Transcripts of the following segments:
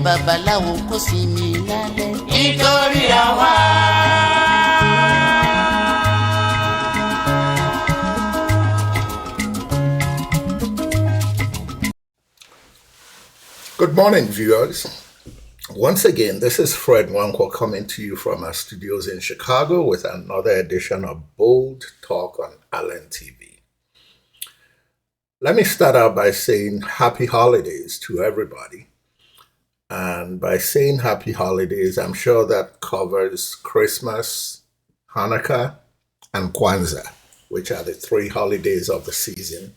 babaláwo kó sinmi lálẹ́. Nítorí àwa. Good morning, viewers. Once again, this is Fred Wankwo coming to you from our studios in Chicago with another edition of Bold Talk on Allen TV. Let me start out by saying happy holidays to everybody. And by saying happy holidays, I'm sure that covers Christmas, Hanukkah, and Kwanzaa, which are the 3 holidays of the season.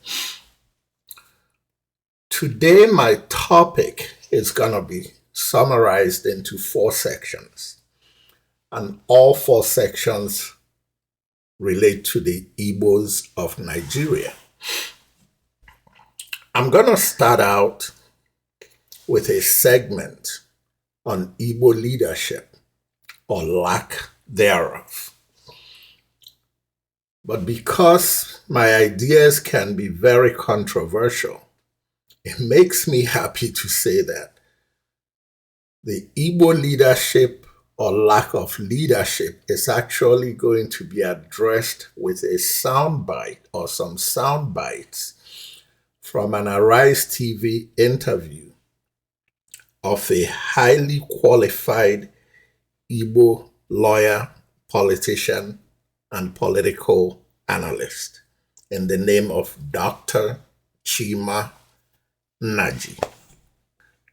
Today, my topic is going to be summarized into 4 sections, and all 4 sections relate to the Igbos of Nigeria. I'm going to start out with a segment on Igbo leadership or lack thereof. But because my ideas can be very controversial, it makes me happy to say that the Igbo leadership or lack of leadership is actually going to be addressed with a soundbite or some sound bites from an Arise TV interview of a highly qualified Igbo lawyer, politician, and political analyst in the name of Dr. Chima Naji.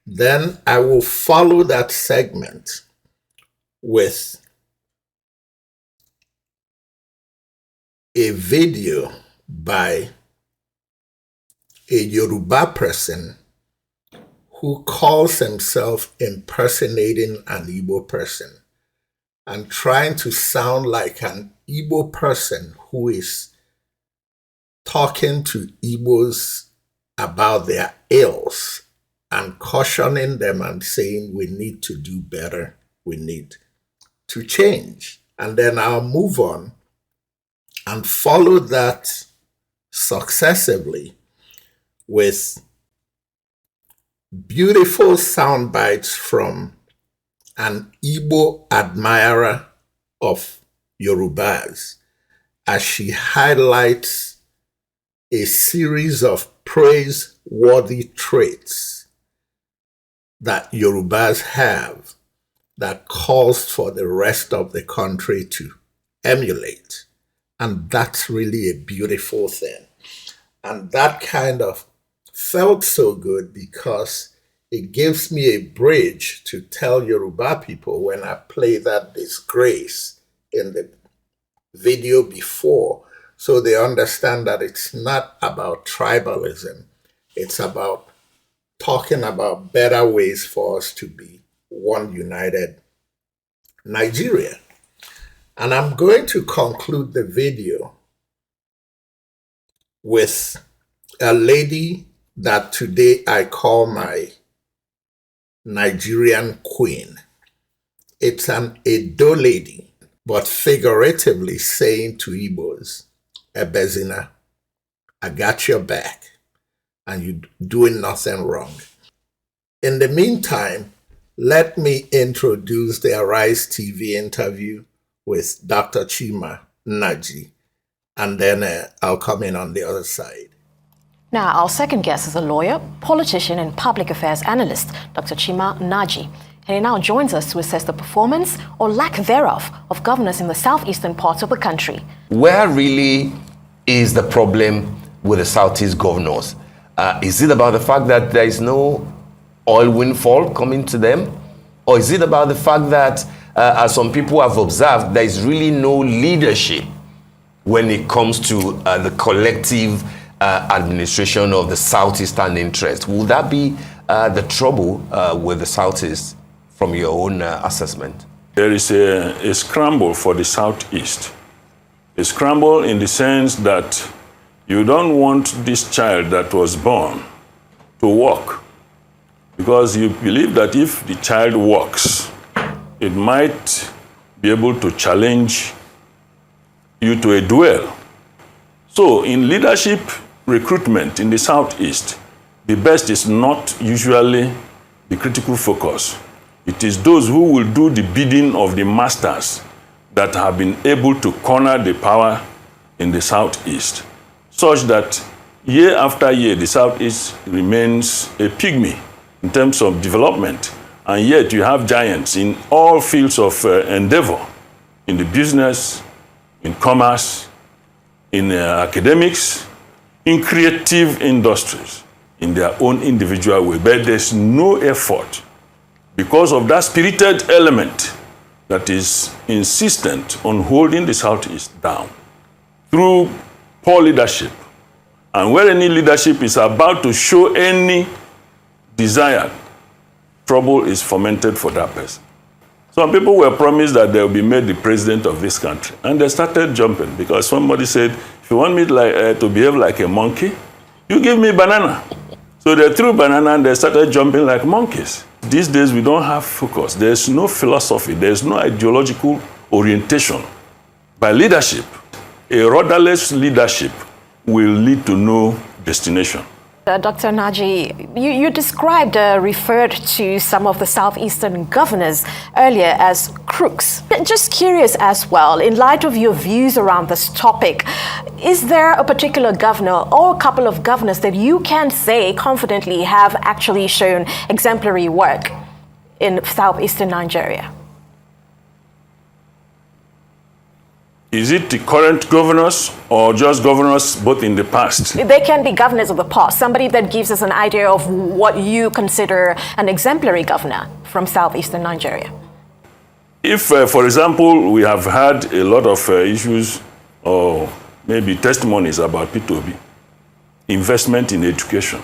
Then I will follow that segment with a video by a Yoruba person who calls himself impersonating an Igbo person and trying to sound like an Igbo person who is talking to Igbos about their ills and cautioning them and saying we need to do better, we need to change. And then I'll move on and follow that successively with beautiful sound bites from an Igbo admirer of Yorubas as she highlights a series of praiseworthy traits that Yorubas have that calls for the rest of the country to emulate. And that's really a beautiful thing. And that kind of felt so good because it gives me a bridge to tell Yoruba people when I play that disgrace in the video before, so they understand that it's not about tribalism. It's about talking about better ways for us to be one united Nigeria. And I'm going to conclude the video with a lady that today I call my Nigerian queen. It's an Edo lady, but figuratively saying to Igbos, Ebezina, I got your back, and you're doing nothing wrong. In the meantime, let me introduce the Arise TV interview with Dr. Chima Naji, and then I'll come in on the other side. Now, our second guest is a lawyer, politician, and public affairs analyst, Dr. Chima Naji. And he now joins us to assess the performance or lack thereof of governors in the southeastern parts of the country. Where really is the problem with the southeast governors? Is it about the fact that there is no oil windfall coming to them? Or is it about the fact that, as some people have observed, there is really no leadership when it comes to the collective administration of the southeastern interest? Will that be the trouble with the southeast from your own assessment? There is a scramble for the southeast. A scramble in the sense that you don't want this child that was born to walk, because you believe that if the child walks, it might be able to challenge you to a duel. So in leadership recruitment in the southeast, the best is not usually the critical focus. It is those who will do the bidding of the masters that have been able to corner the power in the Southeast, such that year after year, the Southeast remains a pygmy in terms of development. And yet you have giants in all fields of endeavor, in the business, in commerce, in academics, in creative industries, in their own individual way. But there's no effort because of that spirited element that is insistent on holding the Southeast down through poor leadership. And where any leadership is about to show any desire, trouble is fomented for that person. Some people were promised that they will be made the president of this country. And they started jumping because somebody said, if you want me to behave like a monkey, you give me banana. So they threw banana and they started jumping like monkeys. These days we don't have focus. There's no philosophy. There's no ideological orientation. By leadership, a rudderless leadership will lead to no destination. Dr. Naji, you described, referred to some of the Southeastern governors earlier as crooks. Just curious as well, in light of your views around this topic, is there a particular governor or a couple of governors that you can say confidently have actually shown exemplary work in Southeastern Nigeria? Is it the current governors or just governors both in the past? They can be governors of the past, somebody that gives us an idea of what you consider an exemplary governor from Southeastern Nigeria. If, for example, we have had a lot of issues or maybe testimonies about P2B, investment in education.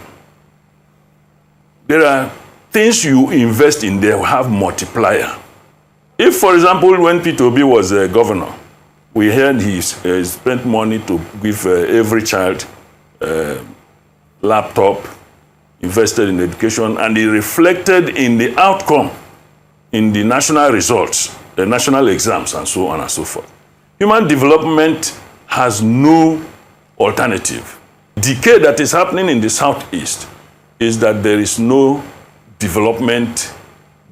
There are things you invest in, they have multiplier. If, for example, when P2B was a governor, we heard he spent money to give every child laptop, invested in education, and it reflected in the outcome, in the national results, the national exams, and so on and so forth. Human development has no alternative. Decay that is happening in the Southeast is that there is no development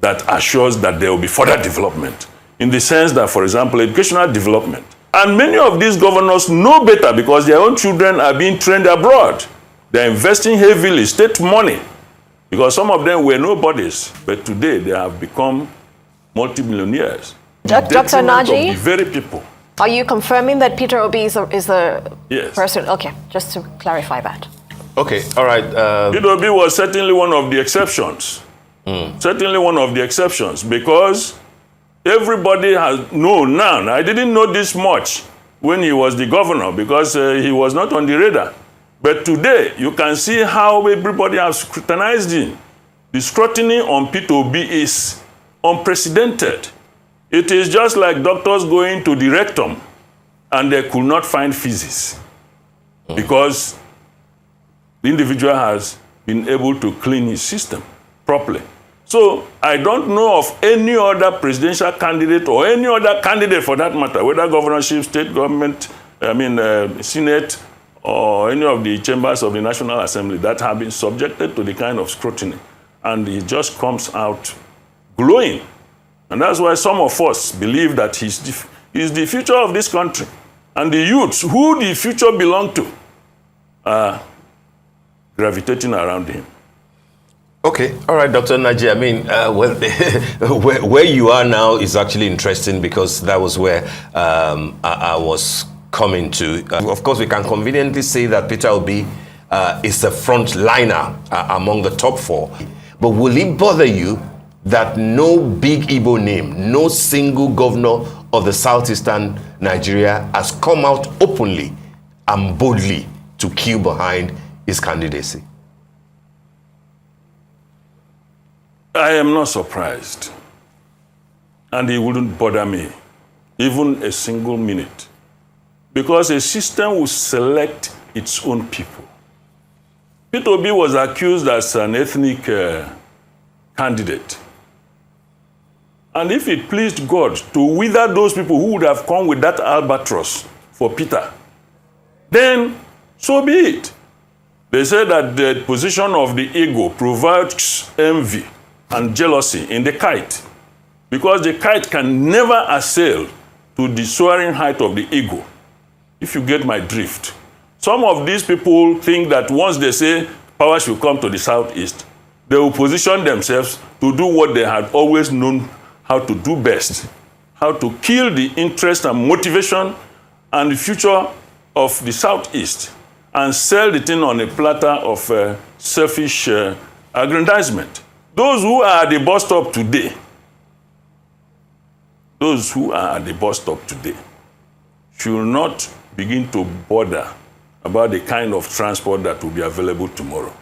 that assures that there will be further development. In the sense that, for example, educational development. And many of these governors know better because their own children are being trained abroad. They're investing heavily, state money, because some of them were nobodies, but today they have become multimillionaires. Dr. Naji? Of the very people. Are you confirming that Peter Obi is a Yes. person? Okay, just to clarify that. Okay, all right. Peter Obi was certainly one of the exceptions. Certainly one of the exceptions, because everybody has known now. I didn't know this much when he was the governor because he was not on the radar. But today, you can see how everybody has scrutinized him. The scrutiny on P2B is unprecedented. It is just like doctors going to the rectum and they could not find feces because the individual has been able to clean his system properly. So I don't know of any other presidential candidate or any other candidate for that matter, whether governorship, state government, Senate, or any of the chambers of the National Assembly that have been subjected to the kind of scrutiny. And he just comes out glowing. And that's why some of us believe that he's the future of this country. And the youths who the future belong to are gravitating around him. Okay, all right, Dr. Naji. I mean, where you are now is actually interesting because that was where I was coming to. Of course, we can conveniently say that Peter Obi is the front liner among the top four. But will it bother you that no big Igbo name, no single governor of the southeastern Nigeria has come out openly and boldly to queue behind his candidacy? I am not surprised, and it wouldn't bother me, even a single minute, because a system will select its own people. Peter Obi was accused as an ethnic candidate, and if it pleased God to wither those people who would have come with that albatross for Peter, then so be it. They say that the position of the ego provides envy and jealousy in the kite, because the kite can never assail to the soaring height of the eagle, if you get my drift. Some of these people think that once they say power should come to the southeast, they will position themselves to do what they had always known how to do best, how to kill the interest and motivation and the future of the southeast and sell the thing on a platter of selfish aggrandizement. Those who are at the bus stop today, should not begin to bother about the kind of transport that will be available tomorrow.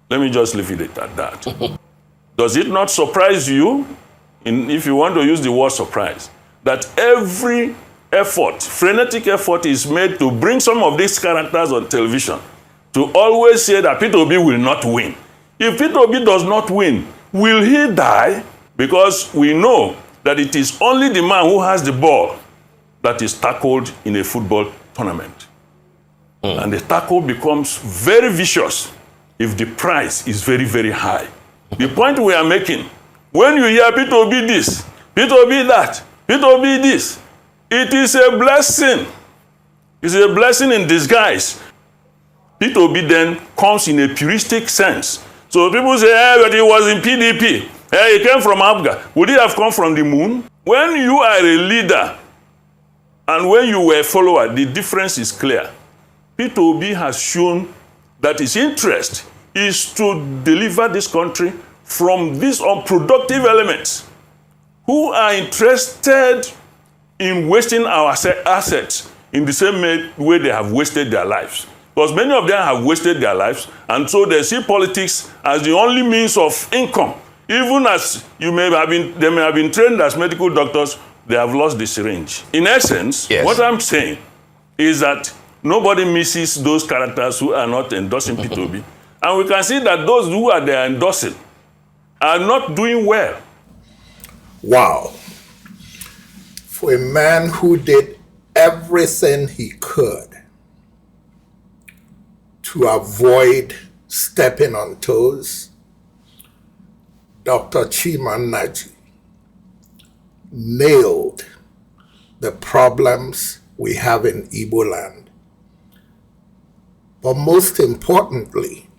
Let me just leave it at that. Does it not surprise you, if you want to use the word surprise, that every effort, frenetic effort is made to bring some of these characters on television to always say that Peter Obi will not win? If Peter Obi does not win, will he die? Because we know that it is only the man who has the ball that is tackled in a football tournament. And the tackle becomes very vicious if the price is very, very high. The point we are making, when you hear Peter Obi this, Peter Obi that, Peter Obi this, it is a blessing. It's a blessing in disguise. Peter Obi then comes in a puristic sense. So people say, but he was in PDP. He came from Abga. Would he have come from the moon? When you are a leader and when you were a follower, the difference is clear. Peter Obi has shown that his interest is to deliver this country from these unproductive elements who are interested in wasting our assets in the same way they have wasted their lives. Because many of them have wasted their lives, and so they see politics as the only means of income. Even as they may have been trained as medical doctors, they have lost the syringe. In essence, what I'm saying is that nobody misses those characters who are not endorsing Peter Obi. And we can see that those who are there endorsing are not doing well. Wow. For a man who did everything he could to avoid stepping on toes, Dr. Chima Naji nailed the problems we have in Igbo land. But most importantly,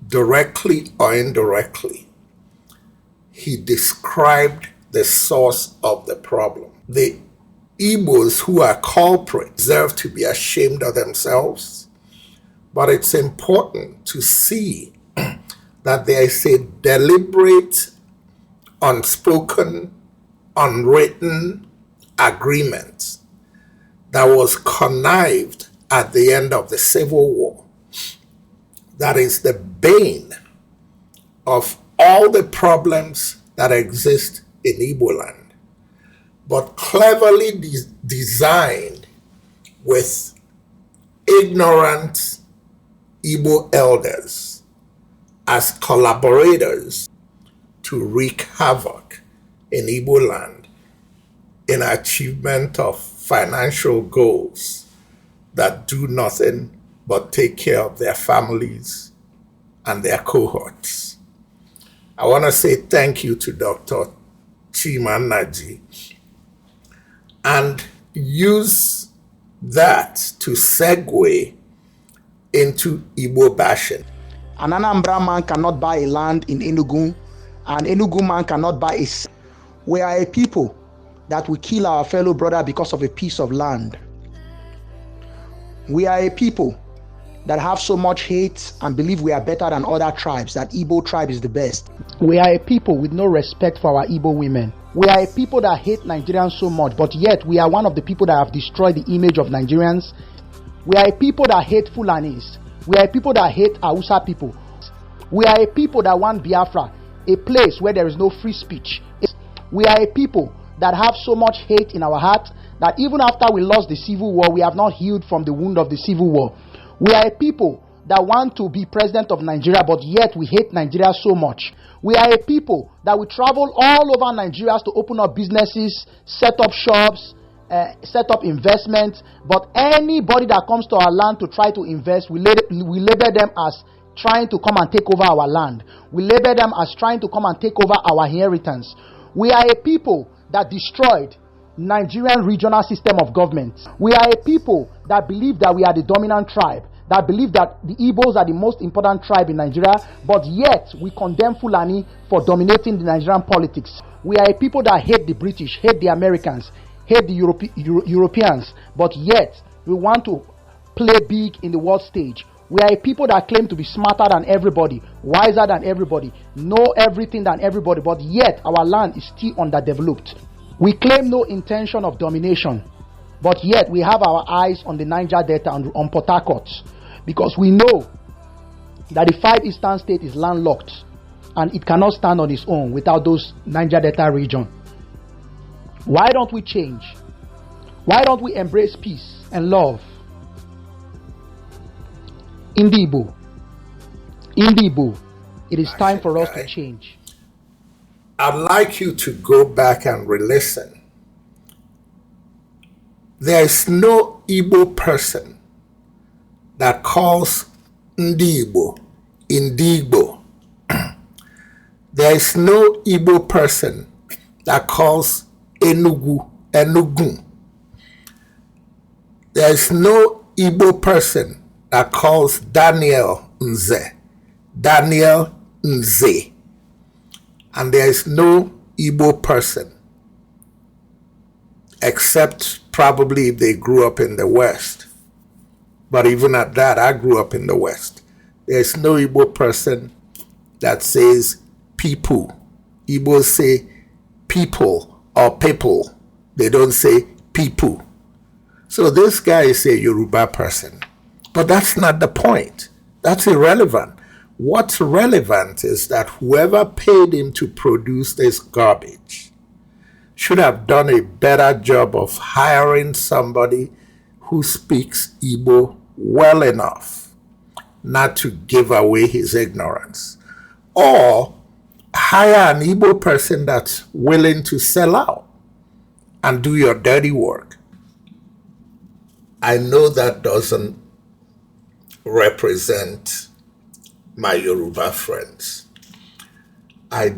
directly or indirectly, he described the source of the problem. The Igbos who are culprits deserve to be ashamed of themselves, but it's important to see that there is a deliberate, unspoken, unwritten agreement that was connived at the end of the Civil War. That is the bane of all the problems that exist in Igbo land, but cleverly designed with ignorant Igbo elders as collaborators to wreak havoc in Igbo land in achievement of financial goals that do nothing but take care of their families and their cohorts. I want to say thank you to Dr. Chima Naji and use that to segue into Igbo bashing. An Anambra man cannot buy a land in Enugu, and Enugu man cannot buy a... We are a people that will kill our fellow brother because of a piece of land. We are a people that have so much hate and believe we are better than other tribes, that Igbo tribe is the best. We are a people with no respect for our Igbo women. We are a people that hate Nigerians so much, but yet we are one of the people that have destroyed the image of Nigerians. We are a people that hate Fulanis. We are a people that hate Hausa people. We are a people that want Biafra, a place where there is no free speech. We are a people that have so much hate in our heart that even after we lost the Civil War, we have not healed from the wound of the Civil War. We are a people that want to be president of Nigeria, but yet we hate Nigeria so much. We are a people that will travel all over Nigeria to open up businesses, set up shops, set up investments, but anybody that comes to our land to try to invest, we label them as trying to come and take over our land. We label them as trying to come and take over our inheritance. We are a people that destroyed Nigerian regional system of government. We are a people that believe that we are the dominant tribe, that believe that the Igbos are the most important tribe in Nigeria, but yet we condemn Fulani for dominating the Nigerian politics. We are a people that hate the British, hate the Americans, hate the Europeans, but yet we want to play big in the world stage. We are a people that claim to be smarter than everybody, wiser than everybody, know everything than everybody, but yet our land is still underdeveloped. We claim no intention of domination, but yet we have our eyes on the Niger Delta and on Port Harcourt, because we know that the 5 eastern states is landlocked and it cannot stand on its own without those Niger Delta region. Why don't we change? Why don't we embrace peace and love? Igbo, it is time for us to change. I'd like you to go back and re-listen. There is no Igbo person that calls Igbo Indigbo. There is no Igbo person that calls Enugu Enugu. There is no Igbo person that calls Daniel Nze Daniel Nze. And there is no Igbo person, except probably if they grew up in the West. But even at that, I grew up in the West. There is no Igbo person that says people. Igbos say people or people. They don't say people. So this guy is a Yoruba person. But that's not the point. That's irrelevant. What's relevant is that whoever paid him to produce this garbage should have done a better job of hiring somebody who speaks Igbo well enough not to give away his ignorance, or hire an Igbo person that's willing to sell out and do your dirty work. I know that doesn't represent my Yoruba friends. I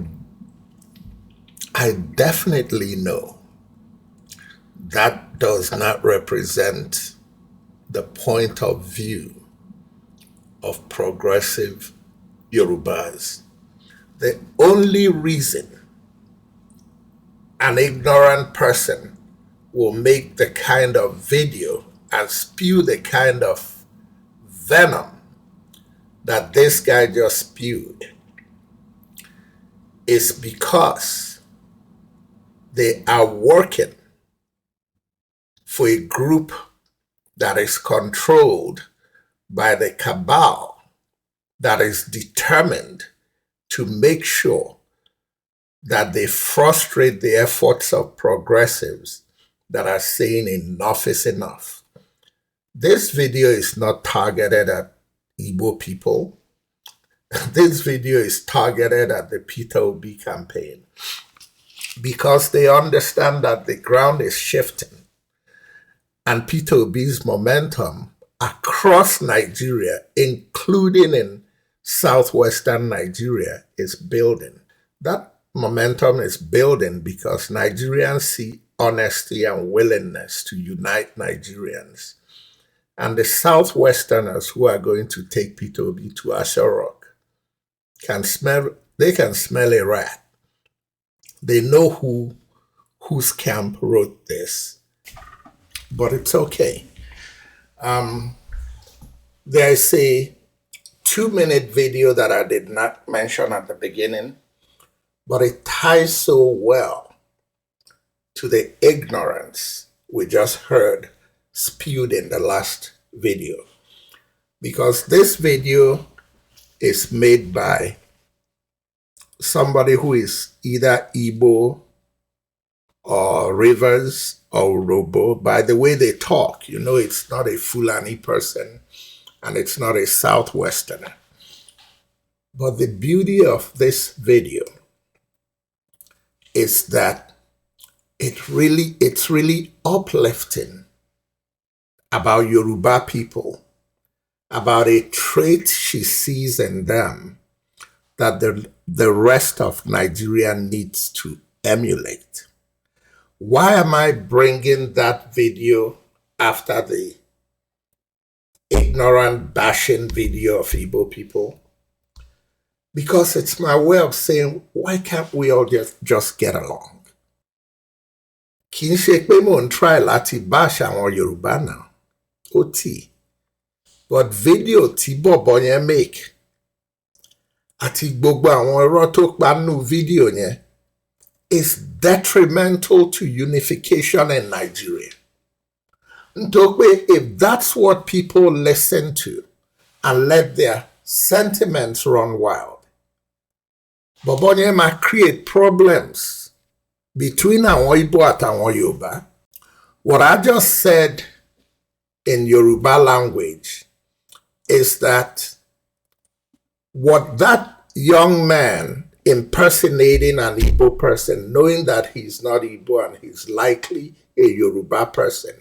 definitely know that does not represent the point of view of progressive Yorubas. The only reason an ignorant person will make the kind of video and spew the kind of venom that this guy just spewed is because they are working for a group that is controlled by the cabal that is determined to make sure that they frustrate the efforts of progressives that are saying enough is enough. This video is not targeted at Igbo people. This video is targeted at the Peter Obi campaign because they understand that the ground is shifting and Peter Obi's momentum across Nigeria, including in southwestern Nigeria, is building. That momentum is building because Nigerians see honesty and willingness to unite Nigerians. And the Southwesterners who are going to take Peter Obi to Asha Rock can smell a rat. They know whose camp wrote this, but it's okay. There's a 2-minute video that I did not mention at the beginning, but it ties so well to the ignorance we just heard spewed in the last video, because this video is made by somebody who is either Igbo or Rivers or Robo. By the way they talk, you know it's not a Fulani person and it's not a Southwesterner. But the beauty of this video is that it's really uplifting about Yoruba people about a trait she sees in them that the rest of Nigeria needs to emulate. Why am I bringing that video after the ignorant bashing video of Igbo people? Because it's my way of saying, why can't we all just get along? Kì í ṣe pé mò ń try láti bash àwọn Yorùbá náà, ó tì. But video tí bọ̀bọ̀ yẹn make àti gbogbo àwọn irọ́ tó pa nínú video yẹn is detrimental to unification in Nigeria. Nítorí pé if that's what people listen to and let their sentiments run wild, bọ̀bọ̀ yẹn máa create problems between àwọn Igbo and àwọn Yoruba. What I just said in Yoruba language is that what that young man impersonating an Igbo person, knowing that he's not Igbo and he's likely a Yoruba person,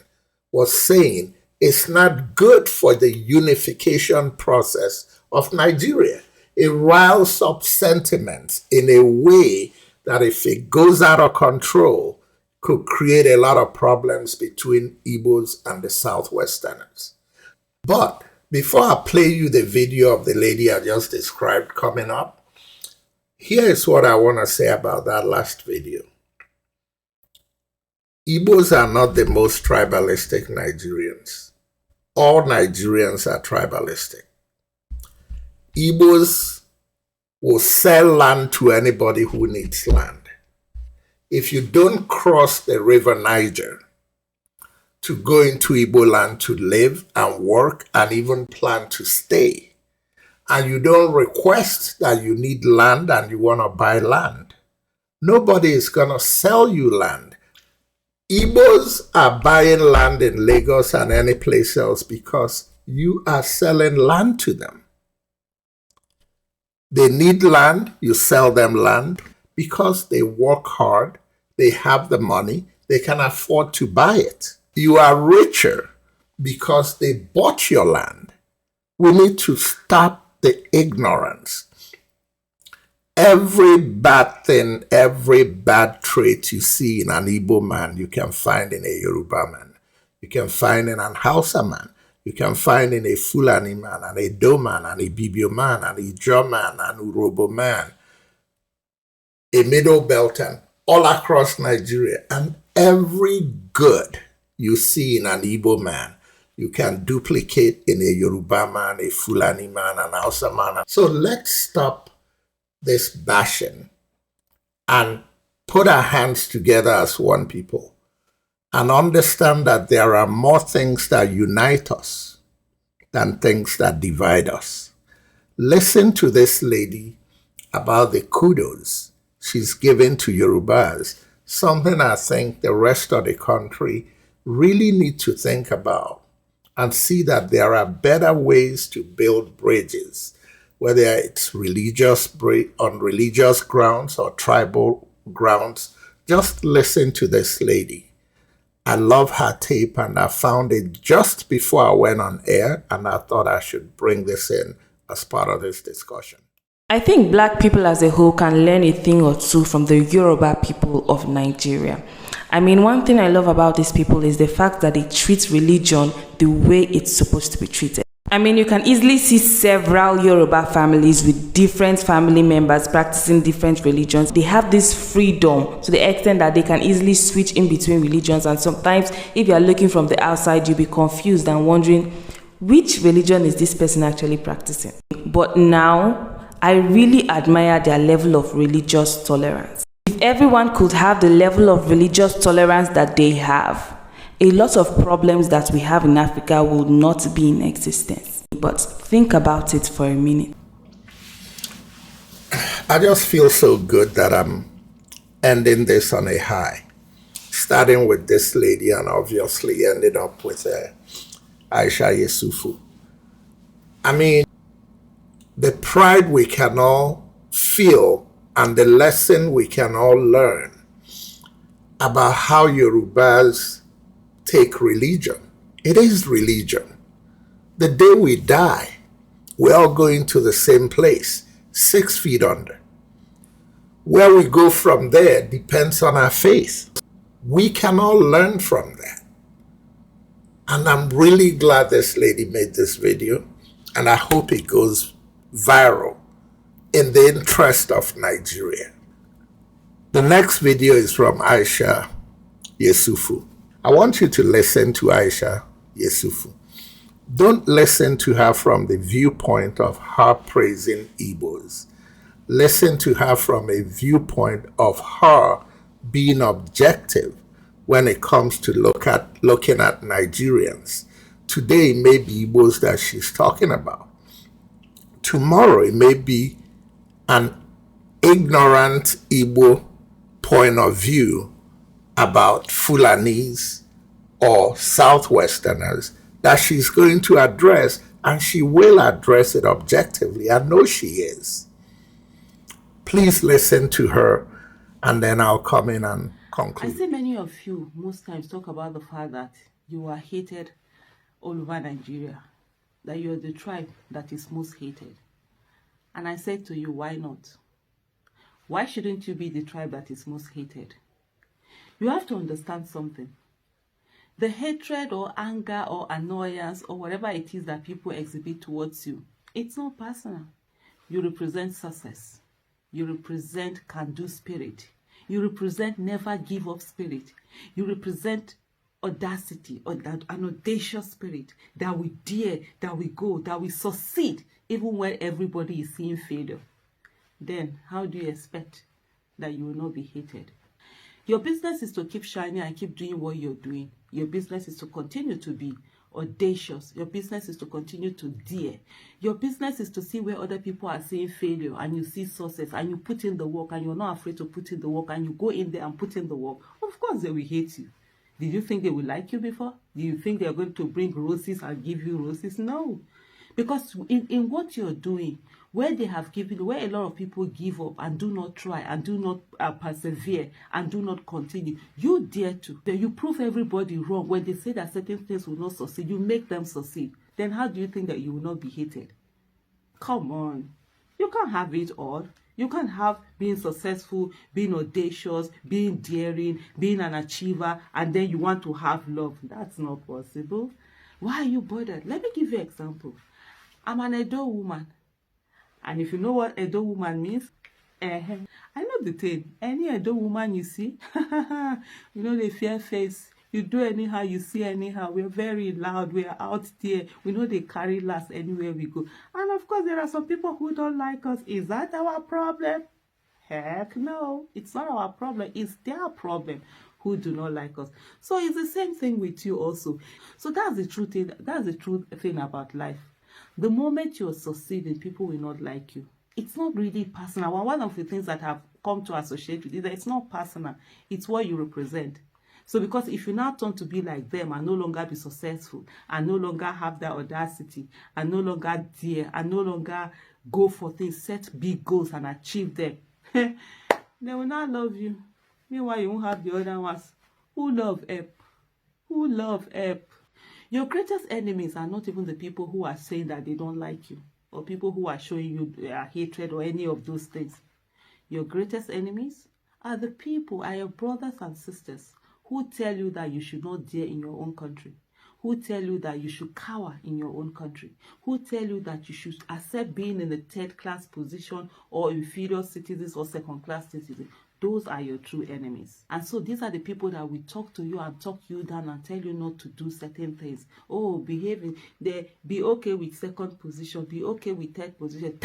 was saying is not good for the unification process of Nigeria. It riles up sentiments in a way that if it goes out of control, could create a lot of problems between Igbos and the Southwesterners. But before I play you the video of the lady I just described coming up, here is what I want to say about that last video. Igbos are not the most tribalistic Nigerians. All Nigerians are tribalistic. Igbos will sell land to anybody who needs land. If you don't cross the river Niger to go into Igbo land to live and work and even plan to stay, and you don't request that you need land and you want to buy land, nobody is going to sell you land. Igbos are buying land in Lagos and any place else because you are selling land to them. They need land, you sell them land because they work hard, they have the money, they can afford to buy it. You are richer because they bought your land. We need to stop the ignorance. Every bad thing, every bad trait you see in an Igbo man, you can find in a Yoruba man. You can find in an Hausa man. You can find in a Fulani man, and a Do man, and a Bibio man, and a Ijaw man, and a Urobo man, a Middle Belton, all across Nigeria. And every good you see in an Igbo man, you can duplicate in a Yoruba man, a Fulani man, an Hausa man. So let's stop this bashing and put our hands together as one people and understand that there are more things that unite us than things that divide us. Listen to this lady about the kudos she's given to Yorubas, something I think the rest of the country really need to think about and see that there are better ways to build bridges, whether it's on religious grounds or tribal grounds. Just listen to this lady. I love her tape, and I found it just before I went on air, and I thought I should bring this in as part of this discussion. I think black people as a whole can learn a thing or two from the Yoruba people of Nigeria. I mean, one thing I love about these people is the fact that they treat religion the way it's supposed to be treated. I mean, you can easily see several Yoruba families with different family members practicing different religions. They have this freedom to the extent that they can easily switch in between religions. And sometimes, if you are looking from the outside, you'll be confused and wondering, which religion is this person actually practicing? But now, I really admire their level of religious tolerance. If everyone could have the level of religious tolerance that they have, a lot of problems that we have in Africa will not be in existence. But think about it for a minute. I just feel so good that I'm ending this on a high, starting with this lady and obviously ending up with Aisha Yesufu. I mean, the pride we can all feel and the lesson we can all learn about how Yorubas take religion. It is religion. The day we die, we're all going to the same place, 6 feet under. Where we go from there depends on our faith. We can all learn from that. And I'm really glad this lady made this video, and I hope it goes viral in the interest of Nigeria. The next video is from Aisha Yesufu. I want you to listen to Aisha Yesufu. Don't listen to her from the viewpoint of her praising Igbos. Listen to her from a viewpoint of her being objective when it comes to looking at Nigerians. Today it may be Igbos that she's talking about. Tomorrow it may be an ignorant Igbo point of view about Fulanis or Southwesterners that she's going to address, and she will address it objectively. I know she is. Please listen to her, and then I'll come in and conclude. I see many of you most times talk about the fact that you are hated all over Nigeria, that you're the tribe that is most hated. And I said to you, why not? Why shouldn't you be the tribe that is most hated? You have to understand something. The hatred or anger or annoyance or whatever it is that people exhibit towards you, it's not personal. You represent success. You represent can-do spirit. You represent never give up spirit. You represent audacity, or that an audacious spirit that we dare, that we go, that we succeed even when everybody is seeing failure. Then how do you expect that you will not be hated? Your business is to keep shining and keep doing what you're doing. Your business is to continue to be audacious. Your business is to continue to dare. Your business is to see where other people are seeing failure and you see success and you put in the work and you're not afraid to put in the work and you go in there and put in the work. Of course they will hate you. Did you think they will like you before? Do you think they're going to bring roses and give you roses? No. Because in what you're doing, where they have given, where a lot of people give up and do not try and do not persevere and do not continue, you dare to. Then you prove everybody wrong. When they say that certain things will not succeed, you make them succeed. Then how do you think that you will not be hated? Come on. You can't have it all. You can't have being successful, being audacious, being daring, being an achiever, and then you want to have love. That's not possible. Why are you bothered? Let me give you an example. I'm an Edo woman. And if you know what Edo woman means, I know the thing. Any Edo woman you see, you know the fair face. You do anyhow, you see anyhow. We're very loud. We're out there. We know they carry last anywhere we go. And of course, there are some people who don't like us. Is that our problem? Heck no. It's not our problem. It's their problem who do not like us. So it's the same thing with you also. So that's the truth. That's the truth thing about life. The moment you're succeeding, people will not like you. It's not really personal. One of the things that have come to associate with it, it's not personal. It's what you represent. So because if you now turn to be like them and no longer be successful and no longer have that audacity and no longer dare and no longer go for things, set big goals and achieve them, they will not love you. Meanwhile, you won't have the other ones who love help. Who love help. Your greatest enemies are not even the people who are saying that they don't like you or people who are showing you their hatred or any of those things. Your greatest enemies are the people, are your brothers and sisters who tell you that you should not dare in your own country, who tell you that you should cower in your own country, who tell you that you should accept being in the third-class position or inferior citizens or second-class citizens. Those are your true enemies. And so these are the people that will talk to you and talk you down and tell you not to do certain things. Oh, behaving, be okay with second position, be okay with third position.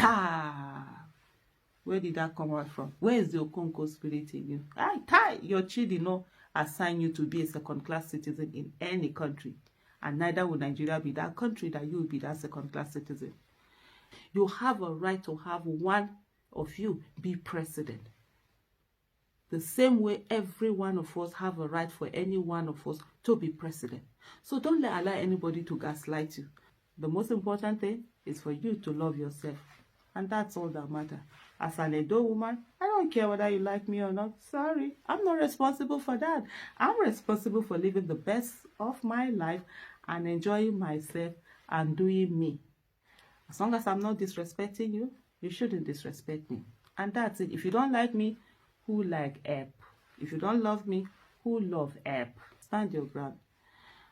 Where did that come out from? Where is the Okonko spirit in you? Your chi did not assign you to be a second-class citizen in any country. And neither will Nigeria be that country that you will be that second-class citizen. You have a right to have one of you be president. The same way every one of us have a right for any one of us to be president. So don't allow anybody to gaslight you. The most important thing is for you to love yourself. And that's all that matters. As an Edo woman, I don't care whether you like me or not. Sorry, I'm not responsible for that. I'm responsible for living the best of my life and enjoying myself and doing me. As long as I'm not disrespecting you, you shouldn't disrespect me. And that's it. If you don't like me, who like help? If you don't love me, who love help? Stand your ground.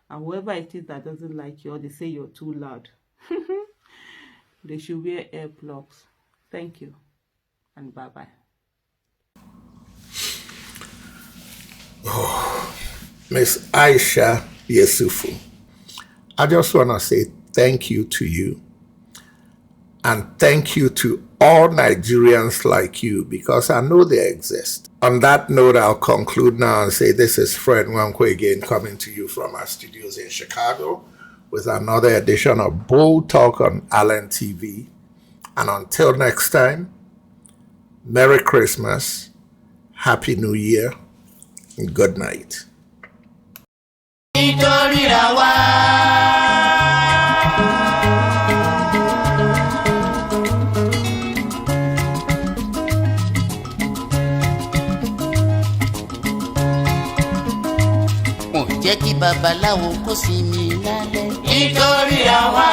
And whoever it is that doesn't like you or they say you're too loud, they should wear earplugs. Thank you. And bye-bye. Oh, Miss Aisha Yesufu, I just want to say thank you to you. And thank you to all Nigerians like you, because I know they exist. On that note, I'll conclude now and say this is Fred Nwankwo again, coming to you from our studios in Chicago with another edition of Bold Talk on Allen TV. And until next time, Merry Christmas, Happy New Year, and good night. Jẹ́ kí babaláwo kó sinmi lálẹ́ nítorí àwa.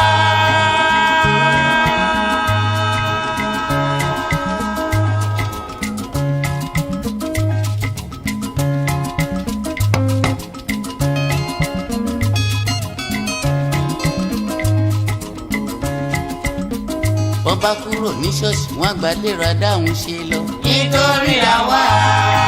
Bọ́ bá kúrò ní ṣọ́ọ̀ṣì wọ́n á gbàlérò adáhùn ṣe lọ nítorí àwa.